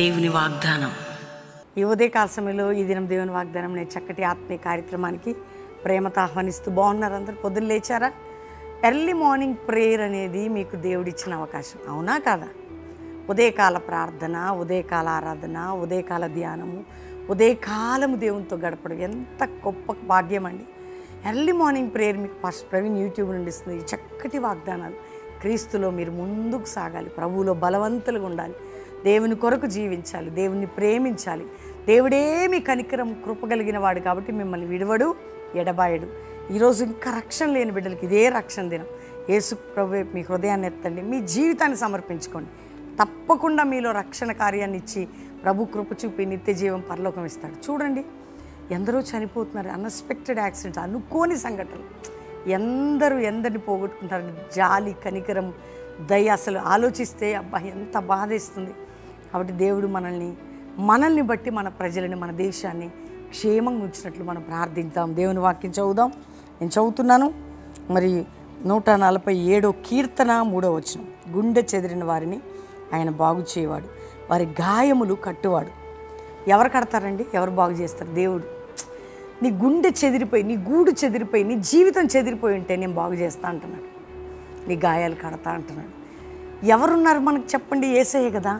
దేవుని వాగ్దానం. ఈ ఉదయకాల సమయంలో ఈ దినం దేవుని వాగ్దానం అనే చక్కటి ఆత్మీయ కార్యక్రమానికి ప్రేమతో ఆహ్వానిస్తూ బాగున్నారు. అందరూ పొద్దున్న లేచారా? ఎర్లీ మార్నింగ్ ప్రేయర్ అనేది మీకు దేవుడిచ్చిన అవకాశం, అవునా కాదా? ఉదయకాల ప్రార్థన, ఉదయకాల ఆరాధన, ఉదయకాల ధ్యానము, ఉదయకాలము దేవునితో గడపడం ఎంత గొప్ప భాగ్యం అండి. ఎర్లీ మార్నింగ్ ప్రేయర్ మీకు ఫస్ట్ ప్రవీణ్ యూట్యూబ్ నుండి ఇస్తుంది. ఈ చక్కటి వాగ్దానాలు క్రీస్తులో మీరు ముందుకు సాగాలి, ప్రభువులో బలవంతులుగా ఉండాలి, దేవుని కొరకు జీవించాలి, దేవుని ప్రేమించాలి. దేవుడే మీ కనికరం కృపగలిగిన వాడు కాబట్టి మిమ్మల్ని విడవడు, ఎడబాయడు. ఈరోజు ఇంకా రక్షణ లేని బిడ్డలకి ఇదే రక్షణ దినం. యేసు ప్రభువే మీ హృదయాన్ని ఎత్తండి, మీ జీవితాన్ని సమర్పించుకోండి. తప్పకుండా మీలో రక్షణ కార్యాన్ని ఇచ్చి ప్రభు కృప చూపి నిత్య జీవం పరలోకం ఇస్తాడు. చూడండి, ఎందరో చనిపోతున్నారు, అన్ఎక్స్పెక్టెడ్ యాక్సిడెంట్స్, అనుకోని సంఘటనలు. ఎందరిని పోగొట్టుకుంటారు. జాలి, కనికరం, దయ అసలు ఆలోచిస్తే అబ్బా ఎంత బాధేస్తుంది. కాబట్టి దేవుడు మనల్ని బట్టి మన ప్రజలని, మన దేశాన్ని క్షేమంగా ఉంచినట్లు మనం ప్రార్థిద్దాం. దేవుని వాక్యం చదువుదాం. నేను చదువుతున్నాను. మరి 147 కీర్తన 3వ వచనం. గుండె చెదిరిన వారిని ఆయన బాగు చేయవాడు, వారి గాయములు కట్టువాడు. ఎవరు కడతారండి? ఎవరు బాగు చేస్తారు? దేవుడు. నీ గుండె చెదిరిపోయి, నీ గూడు చెదిరిపోయి, నీ జీవితం చెదిరిపోయి ఉంటే నేను బాగు చేస్తా అంటున్నాడు. నీ గాయాలు కడతా అంటున్నాడు. ఎవరున్నారు మనకు చెప్పండి? యేసయ్య కదా.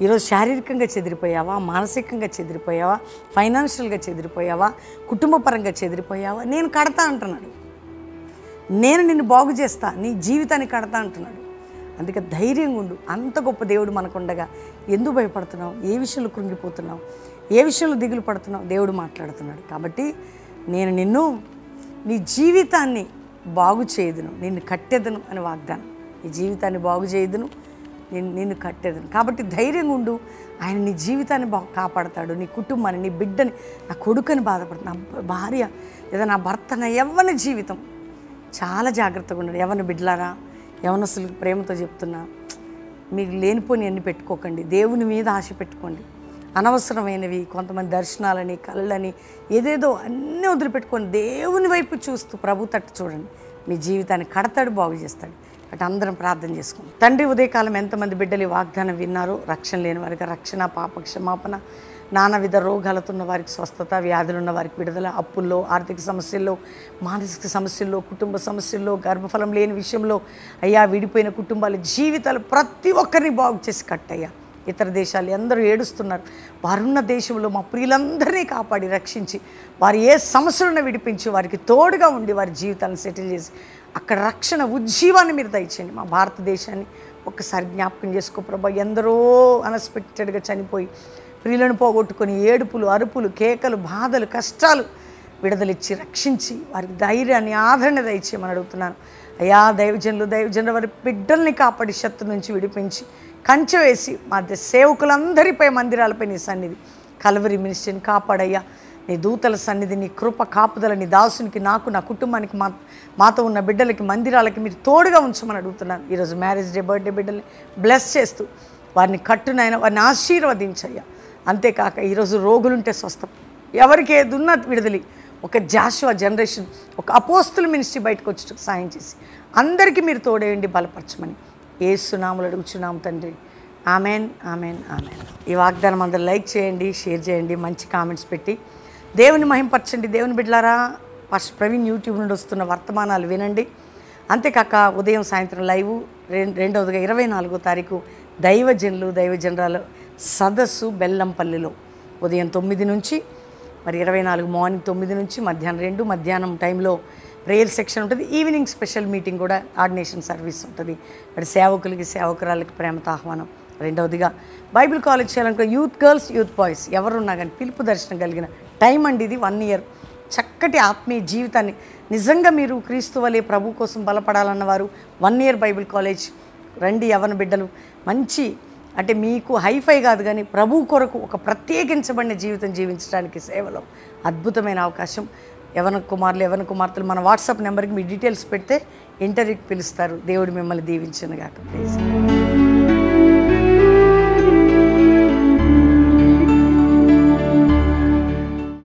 ఈరోజు శారీరకంగా చెదిరిపోయావా, మానసికంగా చెదిరిపోయావా, ఫైనాన్షియల్గా చెదిరిపోయావా, కుటుంబపరంగా చెదిరిపోయావా? నేను కడతా అంటున్నాడు. నేను నిన్ను బాగు చేస్తా, నీ జీవితాన్ని కడతా అంటున్నాడు. అందుకే ధైర్యంగా ఉండు. అంత గొప్ప దేవుడు మనకుండగా ఎందుకు భయపడుతున్నావు? ఏ విషయంలో కృంగిపోతున్నావు? ఏ విషయంలో దిగులు పడుతున్నావు? దేవుడు మాట్లాడుతున్నాడు. కాబట్టి నేను నీ జీవితాన్ని బాగు చేయదును, నిన్ను కట్టెదను అని వాగ్దానం. నీ జీవితాన్ని బాగు చేయదును, నిన్ను కట్టేదను. కాబట్టి ధైర్యంగా ఉండు. ఆయన నీ జీవితాన్ని కాపాడతాడు, నీ కుటుంబాన్ని, నీ బిడ్డని, నా కొడుకుని బాధపడుతుంది, నా భార్య లేదా నా భర్త, నా యవ్వన జీవితం. చాలా జాగ్రత్తగా ఉండండి. యవ్వన బిడ్డలారా, యవ్వనస్తులకు ప్రేమతో చెప్తున్నా, మీకు లేనిపోని అన్ని పెట్టుకోకండి. దేవుని మీద ఆశ పెట్టుకోండి. అనవసరమైనవి కొంతమంది దర్శనాలని, కళ్ళని, ఏదేదో అన్నీ వదిలిపెట్టుకొని దేవుని వైపు చూస్తూ ప్రభు తట్టు చూడండి. మీ జీవితాన్ని కడతాడు, బాగు చేస్తాడు. అటు అందరం ప్రార్థన చేసుకుంటాం. తండ్రి, ఉదయకాలం ఎంతమంది బిడ్డలు ఈ వాగ్దానం విన్నారో, రక్షణ లేని వారికి రక్షణ, పాప క్షమాపణ, నానావిధ రోగాలతో ఉన్న వారికి స్వస్థత, వ్యాధులు ఉన్న వారికి విడుదల, అప్పుల్లో, ఆర్థిక సమస్యల్లో, మానసిక సమస్యల్లో, కుటుంబ సమస్యల్లో, గర్భఫలం లేని విషయంలో అయ్యా, విడిపోయిన కుటుంబాల జీవితాలు ప్రతి ఒక్కరిని బాగు చేసి కట్టయ్యా. ఇతర దేశాలు అందరూ ఏడుస్తున్నారు. వారున్న దేశంలో మా ప్రియులందరినీ కాపాడి రక్షించి, వారు ఏ సమస్యలను విడిపించి వారికి తోడుగా ఉండి వారి జీవితాలను సెటిల్ చేసి అక్కడ రక్షణ, ఉజ్జీవాన్ని మీరు దయచేయండి. మా భారతదేశాన్ని ఒక్కసారి జ్ఞాపకం చేసుకో ప్రభా. ఎందరో అన్ఎక్స్పెక్టెడ్గా చనిపోయి ప్రియులను పోగొట్టుకొని ఏడుపులు, అరుపులు, కేకలు, బాధలు, కష్టాలు విడుదలిచ్చి రక్షించి వారికి ధైర్యాన్ని, ఆదరణ దయచేయమని అడుగుతున్నాను. అయ్యా, దైవజనుల వారి బిడ్డల్ని కాపాడి శత్రు నుంచి విడిపించి కంచె వేసి మా సేవకులందరిపై, మందిరాలపై నీ సన్నిధి, కల్వరి మినిస్ట్రీని కాపాడయ్యా. నీ దూతల సన్నిధి, నీ కృప కాపుదల, నీ దాసునికి, నాకు, నా కుటుంబానికి, మాతో ఉన్న బిడ్డలకి, మందిరాలకి మీరు తోడుగా ఉంచమని అడుగుతున్నాను. ఈరోజు మ్యారేజ్ డే, బర్త్డే బిడ్డల్ని బ్లెస్ చేస్తూ వారిని కట్టునైనా వారిని ఆశీర్వదించయ్యా. అంతేకాక ఈరోజు రోగులుంటే స్వస్థం, ఎవరికి ఏదున్నా విడుదలి, ఒక జాషువా జనరేషన్, ఒక అపోస్తుల మినిస్ట్రీ బయటకు వచ్చి సాయం చేసి అందరికీ మీరు తోడేయండి, బలపరచమని యేసునామములో అడుగుచున్నాము తండ్రి. Amen, amen, amen. ఈ వాగ్దానం అందరూ లైక్ చేయండి, షేర్ చేయండి, మంచి కామెంట్స్ పెట్టి దేవుని మహింపరచండి. దేవుని బిడ్డలారా, ఫస్ట్ ప్రవీణ్ యూట్యూబ్ నుండి వస్తున్న వర్తమానాలు వినండి. అంతేకాక ఉదయం, సాయంత్రం లైవ్, రెండవదిగా 24వ తారీఖు దైవజనరాల సదస్సు బెల్లంపల్లిలో ఉదయం 9 నుంచి, మరి 24 మార్నింగ్ 9 నుంచి మధ్యాహ్నం 2, మధ్యాహ్నం టైంలో ప్రేయర్ సెక్షన్ ఉంటుంది. ఈవినింగ్ స్పెషల్ మీటింగ్ కూడా, ఆర్డినేషన్ సర్వీస్ ఉంటుంది. మరి సేవకులకి, సేవకురాలకి ప్రేమతో ఆహ్వానం. రెండవదిగా బైబిల్ కాలేజ్ చేయాలనుకో యూత్ గర్ల్స్, యూత్ బాయ్స్ ఎవరున్నా కానీ పిలుపు దర్శనం కలిగిన టైం అండి ఇది. 1 ఇయర్ చక్కటి ఆత్మీయ జీవితాన్ని, నిజంగా మీరు క్రీస్తు వలె ప్రభు కోసం బలపడాలన్నవారు 1 ఇయర్ బైబిల్ కాలేజ్ రండి. యవ్వన బిడ్డలు మంచి, అంటే మీకు హైఫై కాదు కానీ ప్రభు కొరకు ఒక ప్రత్యేకించబడిన జీవితం జీవించడానికి సేవలో అద్భుతమైన అవకాశం. యవ్వన కుమార్తెలు మన వాట్సాప్ నెంబర్కి మీ డీటెయిల్స్ పెడితే ఇంటర్వ్యూకి పిలుస్తారు. దేవుడు మిమ్మల్ని దీవించును గాక. ప్లీజ్.